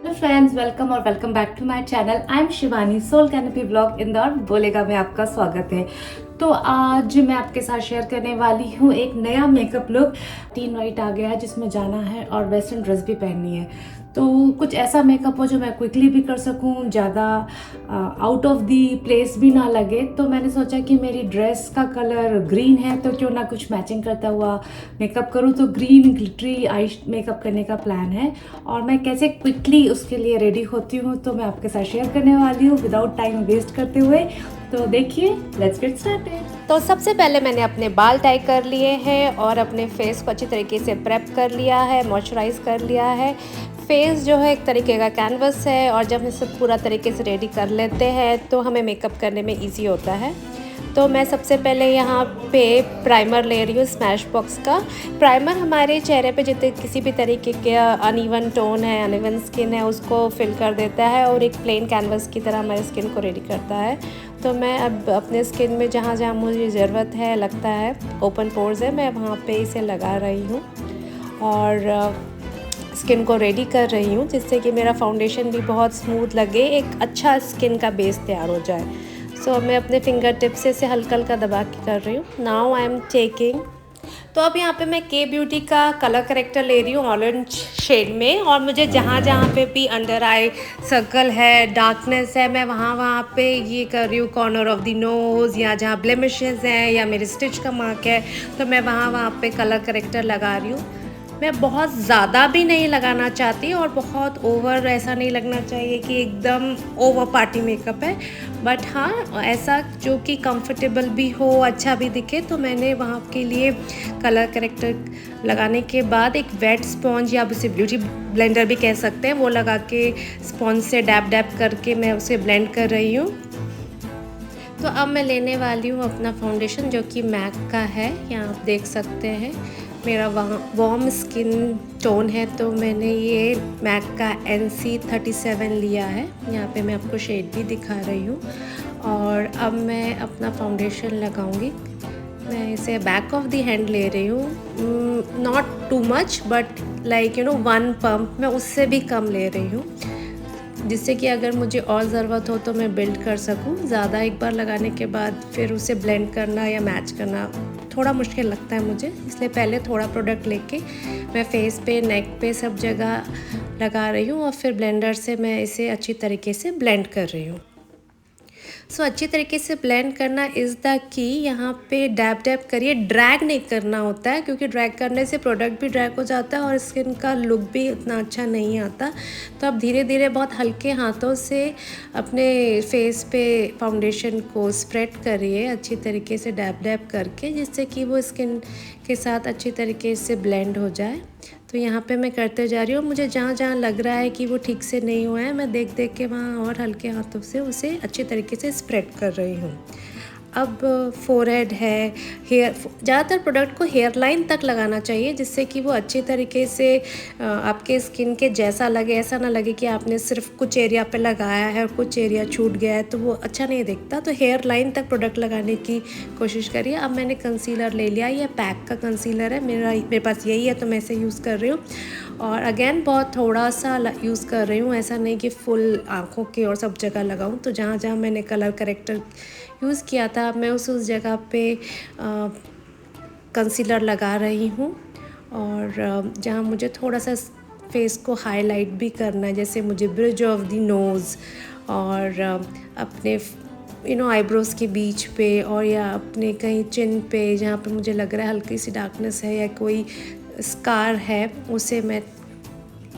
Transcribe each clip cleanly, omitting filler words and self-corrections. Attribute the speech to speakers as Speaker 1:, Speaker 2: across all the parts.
Speaker 1: Hello friends, welcome और welcome back to my channel. I am Shivani, soul canopy blog Indore बोलेगा में आपका स्वागत है। तो आज मैं आपके साथ शेयर करने वाली हूँ एक नया मेकअप लुक। टीन वाइट आ गया है जिसमें जाना है और वेस्टर्न ड्रेस भी पहननी है। तो कुछ ऐसा मेकअप हो जो मैं क्विकली भी कर सकूँ, ज़्यादा आउट ऑफ दी प्लेस भी ना लगे। तो मैंने सोचा कि मेरी ड्रेस का कलर ग्रीन है तो क्यों ना कुछ मैचिंग करता हुआ मेकअप करूँ। तो ग्रीन ग्लिटरी आई मेकअप करने का प्लान है और मैं कैसे क्विकली उसके लिए रेडी होती हूँ तो मैं आपके साथ शेयर करने वाली हूँ विदाउट टाइम वेस्ट करते हुए। तो देखिए, लेट्स गेट स्टार्टेड।
Speaker 2: तो सबसे पहले मैंने अपने बाल टाई कर लिए हैं और अपने फेस को अच्छी तरीके से प्रेप कर लिया है, मॉइस्चराइज कर लिया है। फेस जो है एक तरीके का कैनवस है और जब हम इसे पूरा तरीके से रेडी कर लेते हैं तो हमें मेकअप करने में इजी होता है। तो मैं सबसे पहले यहाँ पे प्राइमर ले रही हूँ स्मैश बॉक्स का। प्राइमर हमारे चेहरे पे जितने किसी भी तरीके के अनइवन टोन है, अनइवन स्किन है, उसको फिल कर देता है और एक प्लेन कैनवस की तरह हमारी स्किन को रेडी करता है। तो मैं अब अपने स्किन में जहाँ जहाँ मुझे ज़रूरत है, लगता है ओपन पोर्स है, मैं वहाँ पे इसे लगा रही हूँ और स्किन को रेडी कर रही हूँ जिससे कि मेरा फाउंडेशन भी बहुत स्मूथ लगे, एक अच्छा स्किन का बेस तैयार हो जाए। सो मैं अपने फिंगर टिप से इसे हल्का हल्का दबा के कर रही हूँ। नाउ आई एम टेकिंग, तो अब यहाँ पे मैं के ब्यूटी का कलर करेक्टर ले रही हूँ ऑरेंज शेड में, और मुझे जहाँ जहाँ पे भी अंडर आई सर्कल है, डार्कनेस है, मैं वहाँ पे ये कर रही हूँ कॉर्नर ऑफ द नोज़, या जहाँ ब्लेमिशेस हैं या मेरे स्टिच का मार्क है तो मैं वहाँ पे कलर करेक्टर लगा रही हूँ। मैं बहुत ज़्यादा भी नहीं लगाना चाहती और बहुत ओवर ऐसा नहीं लगना चाहिए कि एकदम ओवर पार्टी मेकअप है, बट हाँ ऐसा जो कि कंफर्टेबल भी हो, अच्छा भी दिखे। तो मैंने वहाँ के लिए कलर करेक्टर लगाने के बाद एक वेट स्पॉन्ज या आप उसे ब्यूटी ब्लेंडर भी कह सकते हैं, वो लगा के स्पॉन्ज से डैप डैप करके मैं उसे ब्लेंड कर रही हूँ। तो अब मैं लेने वाली हूँ अपना फाउंडेशन जो कि मैक का है। यहाँ आप देख सकते हैं मेरा वार्म स्किन टोन है, तो मैंने ये मैक का NC37 लिया है। यहाँ पे मैं आपको शेड भी दिखा रही हूँ। और अब मैं अपना फाउंडेशन लगाऊंगी। मैं इसे बैक ऑफ द हैंड ले रही हूँ, not too much but like you know 1 pump, मैं उससे भी कम ले रही हूँ जिससे कि अगर मुझे और ज़रूरत हो तो मैं बिल्ड कर सकूं। ज़्यादा एक बार लगाने के बाद फिर उसे ब्लेंड करना या मैच करना थोड़ा मुश्किल लगता है मुझे, इसलिए पहले थोड़ा प्रोडक्ट लेके मैं फेस पे, नेक पे, सब जगह लगा रही हूँ और फिर ब्लेंडर से मैं इसे अच्छी तरीके से ब्लेंड कर रही हूँ। सो अच्छी तरीके से ब्लेंड करना इज़ द की। यहाँ पे डैब डैब करिए, ड्रैग नहीं करना होता है क्योंकि ड्रैग करने से प्रोडक्ट भी ड्रैग हो जाता है और स्किन का लुक भी उतना अच्छा नहीं आता। तो आप धीरे धीरे बहुत हल्के हाथों से अपने फेस पे फाउंडेशन को स्प्रेड करिए अच्छी तरीके से डैब डैब करके, जिससे कि वो स्किन के साथ अच्छी तरीके से ब्लेंड हो जाए। तो यहाँ पे मैं करते जा रही हूँ। मुझे जहाँ जहाँ लग रहा है कि वो ठीक से नहीं हुआ है, मैं देख देख के वहाँ और हल्के हाथों से उसे अच्छी तरीके से स्प्रेड कर रही हूँ। अब फोरहेड है, हेयर, ज़्यादातर प्रोडक्ट को हेयर लाइन तक लगाना चाहिए जिससे कि वो अच्छी तरीके से आपके स्किन के जैसा लगे, ऐसा ना लगे कि आपने सिर्फ कुछ एरिया पे लगाया है और कुछ एरिया छूट गया है तो वो अच्छा नहीं दिखता। तो हेयर लाइन तक प्रोडक्ट लगाने की कोशिश करिए। अब मैंने कंसीलर ले लिया, ये पैक का कंसीलर है, मेरे पास यही है तो मैं इसे यूज़ कर रही हूँ। और अगेन बहुत थोड़ा सा यूज़ कर रही हूँ, ऐसा नहीं कि फुल आँखों के और सब जगह लगाऊँ। तो जहाँ जहाँ मैंने कलर करेक्टर यूज़ किया था मैं उस जगह पे कंसीलर लगा रही हूँ। और जहाँ मुझे थोड़ा सा फेस को हाईलाइट भी करना है, जैसे मुझे ब्रिज ऑफ द नोज़ और अपने आईब्रोज़ के बीच पे, और या अपने कहीं चिन पे जहाँ पे मुझे लग रहा है हल्की सी डार्कनेस है या कोई स्कार है, उसे मैं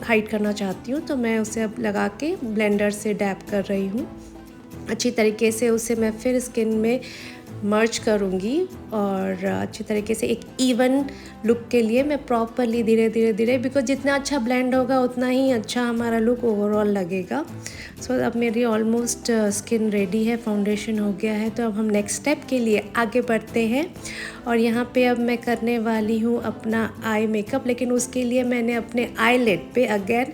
Speaker 2: हाइड करना चाहती हूँ। तो मैं उसे अब लगा के ब्लेंडर से डैप कर रही हूँ अच्छी तरीके से। उसे मैं फिर स्किन में मर्ज करूँगी और अच्छी तरीके से एक इवन लुक के लिए मैं प्रॉपरली धीरे धीरे धीरे, बिकॉज जितना अच्छा ब्लेंड होगा उतना ही अच्छा हमारा लुक ओवरऑल लगेगा। सो अब मेरी ऑलमोस्ट स्किन रेडी है, फाउंडेशन हो गया है। तो अब हम नेक्स्ट स्टेप के लिए आगे बढ़ते हैं और यहाँ पे अब मैं करने वाली हूँ अपना आई मेकअप, लेकिन उसके लिए मैंने अपने आईलिड पे अगेन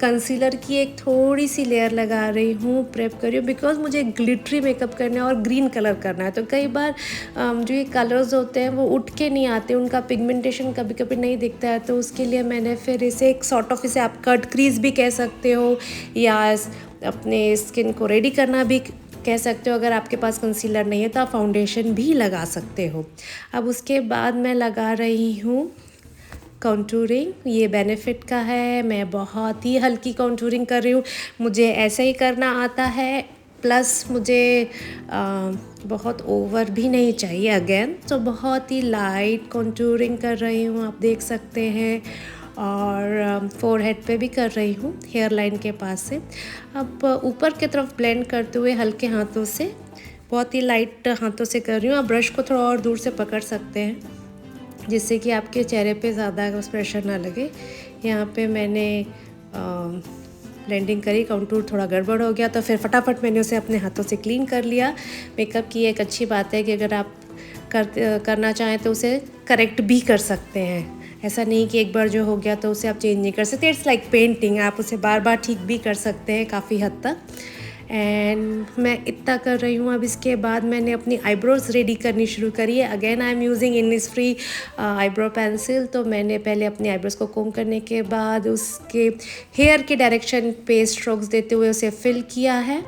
Speaker 2: कंसीलर की एक थोड़ी सी लेयर लगा रही हूँ, प्रेप कर रही हूँ, बिकॉज मुझे ग्लिटरी मेकअप करना है और ग्रीन कलर करना है। तो कई कई बार जो ये कलर्स होते हैं वो उठ के नहीं आते, उनका पिगमेंटेशन कभी कभी नहीं दिखता है। तो उसके लिए मैंने फिर इसे एक सॉर्ट ऑफ, इसे आप कट क्रीज भी कह सकते हो या अपने स्किन को रेडी करना भी कह सकते हो। अगर आपके पास कंसीलर नहीं है तो आप फाउंडेशन भी लगा सकते हो। अब उसके बाद मैं लगा रही हूँ कॉन्टूरिंग। ये बेनिफिट का है, मैं बहुत ही हल्की कॉन्टूरिंग कर रही हूँ, मुझे ऐसे ही करना आता है। प्लस मुझे बहुत ओवर भी नहीं चाहिए अगेन, तो बहुत ही लाइट कॉन्टूरिंग कर रही हूँ, आप देख सकते हैं। और फोरहेड पे भी कर रही हूँ, हेयर लाइन के पास से। अब ऊपर की तरफ ब्लेंड करते हुए हल्के हाथों से, बहुत ही लाइट हाथों से कर रही हूँ। आप ब्रश को थोड़ा और दूर से पकड़ सकते हैं जिससे कि आपके चेहरे पे ज़्यादा प्रेशर ना लगे। यहाँ पे मैंने ब्लेंडिंग करी, कंटूर थोड़ा गड़बड़ हो गया तो फिर फटाफट मैंने उसे अपने हाथों से क्लीन कर लिया। मेकअप की एक अच्छी बात है कि अगर आप करना चाहें तो उसे करेक्ट भी कर सकते हैं। ऐसा नहीं कि एक बार जो हो गया तो उसे आप चेंज नहीं कर सकते। इट्स लाइक पेंटिंग, आप उसे बार बार ठीक भी कर सकते हैं काफ़ी हद तक। एंड मैं इतना कर रही हूँ। अब इसके बाद मैंने अपनी आईब्रोज रेडी करनी शुरू करी है। Again I am using Innisfree eyebrow pencil. तो मैंने पहले अपनी आईब्रोज को कोम करने के बाद उसके हेयर के डायरेक्शन पे स्ट्रोक्स देते हुए उसे फिल किया है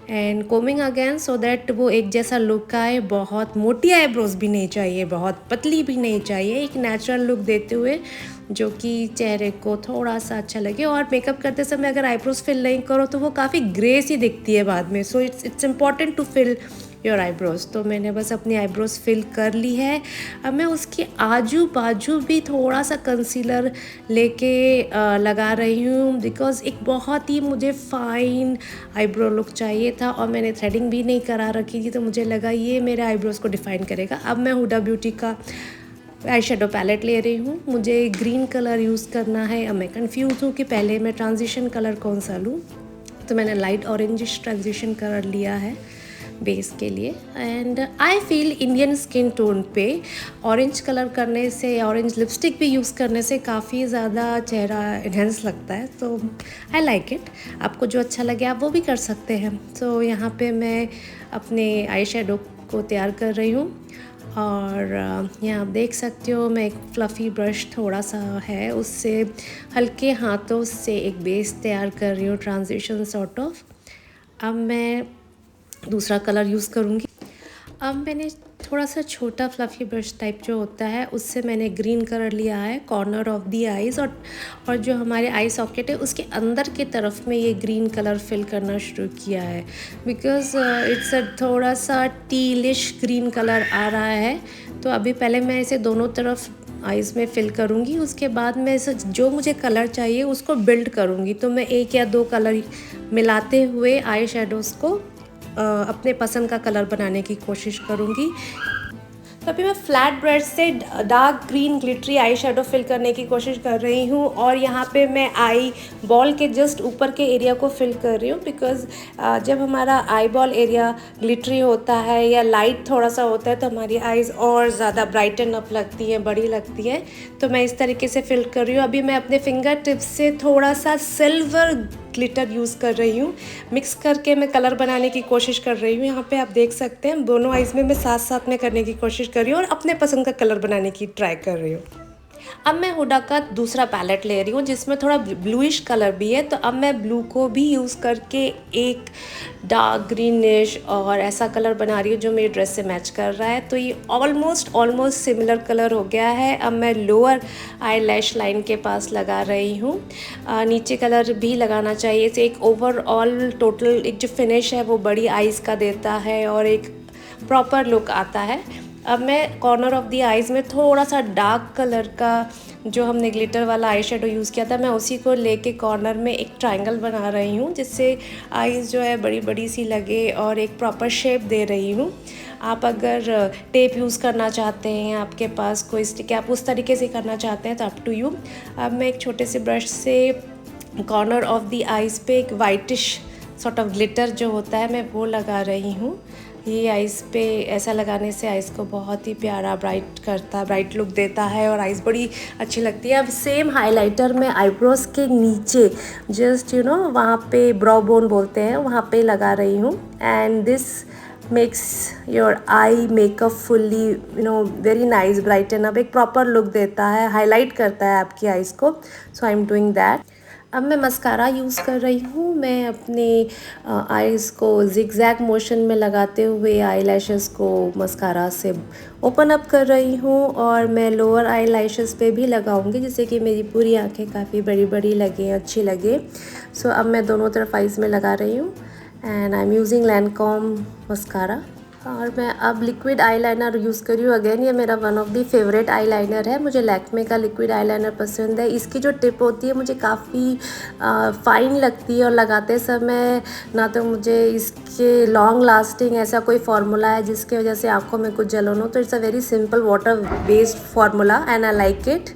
Speaker 2: and combing again so that वो एक जैसा लुक आए। बहुत मोटी आईब्रोज भी नहीं चाहिए, बहुत पतली भी नहीं चाहिए, एक नेचुरल लुक देते हुए जो कि चेहरे को थोड़ा सा अच्छा लगे। और मेकअप करते समय अगर आईब्रोज फिल नहीं करो तो वो काफ़ी ग्रे सी दिखती है बाद में। So it's important to fill your eyebrows. तो मैंने बस अपनी आईब्रोज फिल कर ली है। अब मैं उसके आजू बाजू भी थोड़ा सा कंसीलर लेके लगा रही हूँ, बिकॉज़ एक बहुत ही मुझे फाइन आईब्रो लुक चाहिए था और मैंने थ्रेडिंग भी नहीं करा रखी थी, तो मुझे लगा ये मेरे आईब्रोज को डिफ़ाइन करेगा। अब मैं हुडा ब्यूटी का आई शेडो पैलेट ले रही हूँ, मुझे ग्रीन कलर यूज़ करना है। अब मैं कंफ्यूज हूँ कि पहले मैं ट्रांजिशन कलर कौन सा लूँ, तो मैंने लाइट ऑरेंजिश ट्रांजिशन कलर लिया है बेस के लिए। And I feel Indian skin tone पे ऑरेंज कलर करने से, ऑरेंज लिपस्टिक भी यूज़ करने से काफ़ी ज़्यादा चेहरा इन्हेंस लगता है। तो आई लाइक इट। आपको जो अच्छा लगे आप वो भी कर सकते हैं। तो यहाँ पे मैं अपने आई शेडो को तैयार कर रही हूँ और यहाँ आप देख सकते हो मैं एक फ्लफ़ी ब्रश थोड़ा सा है उससे हल्के हाथों से एक बेस तैयार कर रही हूँ, ट्रांजिशन सॉर्ट ऑफ। अब मैं दूसरा कलर यूज़ करूँगी। अब मैंने थोड़ा सा छोटा फ्लफ़ी ब्रश टाइप जो होता है उससे मैंने ग्रीन कलर लिया है कॉर्नर ऑफ दी आइज़, और जो हमारे आई सॉकेट है उसके अंदर की तरफ में ये ग्रीन कलर फिल करना शुरू किया है, बिकॉज़ इट्स अ थोड़ा सा टीलिश ग्रीन कलर आ रहा है। तो अभी पहले मैं इसे दोनों तरफ आइज़ में फिल करूँगी, उसके बाद मैं इसे जो मुझे कलर चाहिए उसको बिल्ड करूँगी। तो मैं एक या दो कलर मिलाते हुए आई शेडोज़ को अपने पसंद का कलर बनाने की कोशिश करूँगी। तो अभी मैं फ्लैट ब्रश से dark green glittery eye shadow fill करने की कोशिश कर रही हूँ और यहाँ पे मैं आई बॉल के जस्ट ऊपर के एरिया को फिल कर रही हूँ, बिकॉज़ जब हमारा आई बॉल एरिया ग्लिटरी होता है या लाइट थोड़ा सा होता है तो हमारी आईज़ और ज़्यादा ब्राइटन अप लगती हैं, बड़ी लगती है। तो मैं इस तरीके से फिल कर रही हूँ। अभी मैं अपने फिंगर टिप्स से थोड़ा सा सिल्वर ग्लिटर यूज़ कर रही हूँ, मिक्स करके मैं कलर बनाने की कोशिश कर रही हूँ। यहाँ पे आप देख सकते हैं दोनों आइज़ में मैं साथ साथ में करने की कोशिश कर रही हूँ और अपने पसंद का कलर बनाने की ट्राई कर रही हूँ। अब मैं हुडा का दूसरा पैलेट ले रही हूँ जिसमें थोड़ा ब्लूइश कलर भी है। तो अब मैं ब्लू को भी यूज़ करके एक डार्क ग्रीनिश और ऐसा कलर बना रही हूँ जो मेरी ड्रेस से मैच कर रहा है। तो ये ऑलमोस्ट सिमिलर कलर हो गया है। अब मैं लोअर आई लैश लाइन के पास लगा रही हूँ। नीचे कलर भी लगाना चाहिए, इसे एक ओवरऑल टोटल एक जो फिनिश है वो बड़ी आइज़ का देता है और एक प्रॉपर लुक आता है। अब मैं कॉर्नर ऑफ दी आइज़ में थोड़ा सा डार्क कलर का जो हमने ग्लिटर वाला आई शेडो यूज़ किया था, मैं उसी को लेके कॉर्नर में एक ट्रायंगल बना रही हूँ जिससे आइज़ जो है बड़ी बड़ी सी लगे और एक प्रॉपर शेप दे रही हूँ। आप अगर टेप यूज़ करना चाहते हैं, आपके पास कोई स्टिक आप उस तरीके से करना चाहते हैं तो अप टू यू। अब मैं एक छोटे से ब्रश से कॉर्नर ऑफ दी आइज़ पे एक वाइटिश सॉर्ट ऑफ ग्लिटर जो होता है मैं वो लगा रही हूँ। ये आइज़ पे ऐसा लगाने से आइज़ को बहुत ही प्यारा ब्राइट लुक देता है और आइज़ बड़ी अच्छी लगती है। अब सेम हाइलाइटर में आईब्रोज के नीचे जस्ट वहाँ पे ब्रो बोन बोलते हैं, वहाँ पे लगा रही हूँ। And this makes your eye makeup fully very nice, brighten up, एक प्रॉपर लुक देता है, हाईलाइट करता है आपकी आइज़ को. सो आई एम डूइंग दैट. अब मैं मस्कारा यूज़ कर रही हूँ. मैं अपने आइज़ को जिगजैग मोशन में लगाते हुए आई लैशेज़ को मस्कारा से ओपन अप कर रही हूँ, और मैं लोअर आई लैशेज़ पे भी लगाऊंगी जिससे कि मेरी पूरी आंखें काफ़ी बड़ी बड़ी लगे, अच्छी लगे. सो अब मैं दोनों तरफ आइज़ में लगा रही हूँ. And I am using Lancome mascara. और मैं अब लिक्विड आईलाइनर यूज़ कर रही हूँ. अगेन ये मेरा one of the favourite eyeliner है. मुझे लैक्मे का लिक्विड आईलाइनर पसंद है. इसकी जो टिप होती है मुझे काफ़ी फाइन लगती है, और लगाते समय ना तो मुझे इसके लॉन्ग लास्टिंग ऐसा कोई फार्मूला है जिसकी वजह से आंखों में कुछ जलन हो. तो it's a very simple water based formula and I like it.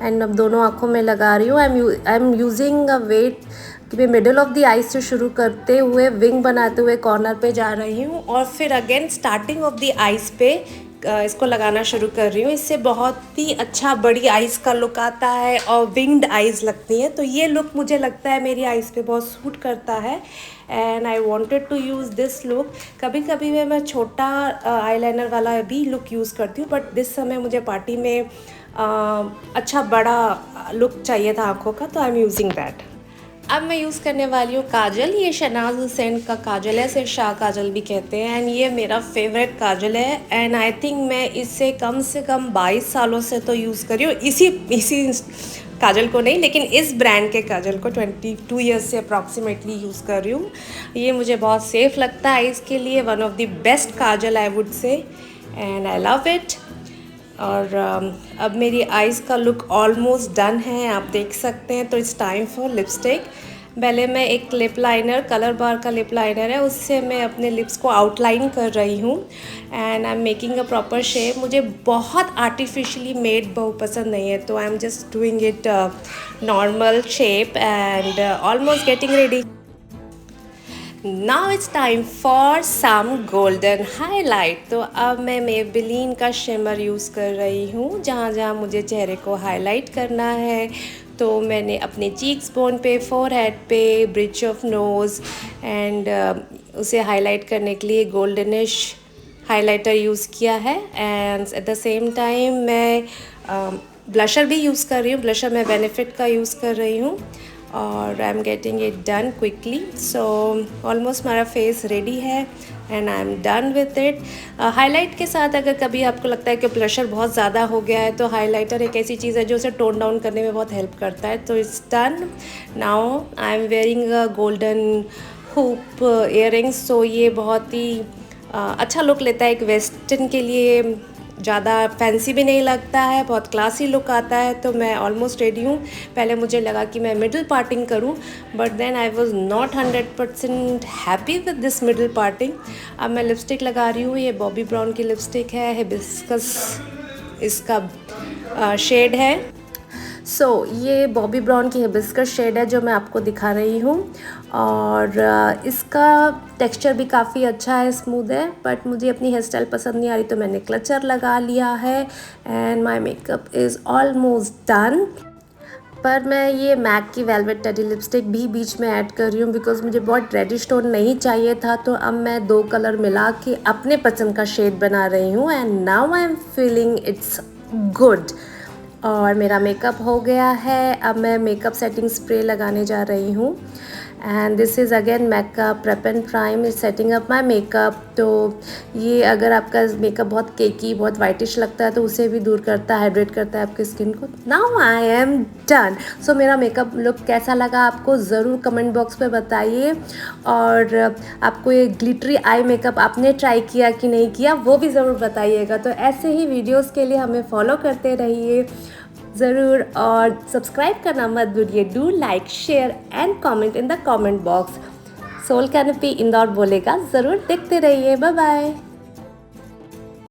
Speaker 2: And अब दोनों आँखों में लगा रही हूँ. I am using a wet कि मैं मिडल ऑफ द आइज से शुरू करते हुए विंग बनाते हुए कॉर्नर पे जा रही हूँ, और फिर again starting of the eyes पे इसको लगाना शुरू कर रही हूँ. इससे बहुत ही अच्छा बड़ी आइज़ का लुक आता है और विंग्ड आइज़ लगती हैं. तो ये लुक मुझे लगता है मेरी आइज़ पे बहुत सूट करता है, and I wanted to use this look. कभी कभी मैं छोटा आईलाइनर वाला भी लुक यूज़ करती हूँ, बट दिस समय मुझे पार्टी में अच्छा बड़ा लुक चाहिए था आँखों का, तो आई एम यूजिंग दैट. अब मैं यूज़ करने वाली हूँ काजल. ये शहनाज हुसैन का काजल है, इसे शाह काजल भी कहते हैं, एंड ये मेरा फेवरेट काजल है. एंड आई थिंक मैं इसे कम से कम 22 सालों से तो यूज़ कर रही हूँ. इसी काजल को नहीं, लेकिन इस ब्रांड के काजल को 22 ईयर्स से अप्रॉक्सीमेटली यूज़ कर रही हूँ. ये मुझे बहुत सेफ़ लगता है इसके लिए. One of the best Kajal I would say, and I love it. और अब मेरी आइज़ का लुक ऑलमोस्ट डन है, आप देख सकते हैं. तो इट्स टाइम फॉर लिपस्टिक. पहले मैं एक लिप लाइनर, कलर बार का लिप लाइनर है, उससे मैं अपने लिप्स को आउटलाइन कर रही हूँ. And I am making a proper shape. मुझे बहुत आर्टिफिशियली मेड बहुत पसंद नहीं है, तो I am just doing it normal shape and almost getting ready. Now it's time for some golden highlight. तो अब मैं मेबेलिन का शिमर यूज़ कर रही हूँ. जहाँ जहाँ मुझे चेहरे को हाईलाइट करना है, तो मैंने अपने चीक्स बोन पे, फोरहेड पे, ब्रिज ऑफ नोज़ एंड उसे हाईलाइट करने के लिए गोल्डनिश हाइलाइटर यूज़ किया है. And at the same time मैं ब्लशर भी यूज़ कर रही हूँ. ब्लशर मैं बेनिफिट का यूज़ कर रही हूँ, और I am getting it done quickly. So almost हमारा फेस रेडी है and I am done with it. Highlight के साथ अगर कभी आपको लगता है कि ब्लशर बहुत ज़्यादा हो गया है, तो हाइलाइटर एक ऐसी चीज़ है जो उसे टोन डाउन करने में बहुत हेल्प करता है. तो it's done. Now I am wearing a golden hoop earrings. So ये बहुत ही अच्छा लुक लेता है. एक वेस्टर्न के लिए ज़्यादा फैंसी भी नहीं लगता है, बहुत क्लासी लुक आता है. तो मैं ऑलमोस्ट रेडी हूँ. पहले मुझे लगा कि मैं मिडल पार्टिंग करूँ, but then I was not 100% happy with this middle parting. अब मैं लिपस्टिक लगा रही हूँ. ये बॉबी ब्राउन की लिपस्टिक है, हिबिस्कस इसका शेड है. सो ये बॉबी ब्राउन की हिबिस्कस शेड है जो मैं आपको दिखा रही हूँ, और इसका टेक्सचर भी काफ़ी अच्छा है, स्मूथ है. बट मुझे अपनी हेयर स्टाइल पसंद नहीं आ रही, तो मैंने क्लचर लगा लिया है. And my makeup is almost done. पर मैं ये मैक की वेलवेट टेडी लिपस्टिक भी बीच में ऐड कर रही हूँ, बिकॉज मुझे बहुत रेडिश टोन नहीं चाहिए था. तो अब मैं 2 कलर मिला के अपने पसंद का शेड बना रही हूँ. And now I am feeling it's good. और मेरा मेकअप हो गया है. अब मैं मेकअप सेटिंग स्प्रे लगाने जा रही हूँ. And this is again MAC का prep and prime is setting up my makeup. तो ये अगर आपका मेकअप बहुत केकी, बहुत वाइटिश लगता है, तो उसे भी दूर करता है, हाइड्रेट करता है आपकी स्किन को. Now I am done. So मेरा मेकअप लुक कैसा लगा आपको ज़रूर कमेंट बॉक्स पे बताइए. और आपको ये ग्लिटरी आई मेकअप आपने ट्राई किया कि नहीं किया, वो भी ज़रूर बताइएगा. तो ऐसे ही वीडियोज़ के लिए हमें फॉलो करते रहिए ज़रूर, और सब्सक्राइब करना मत भूलिए. Do like, share and comment in the comment box. Soul canopy Indore बोलेगा ज़रूर देखते रहिए. Bye bye.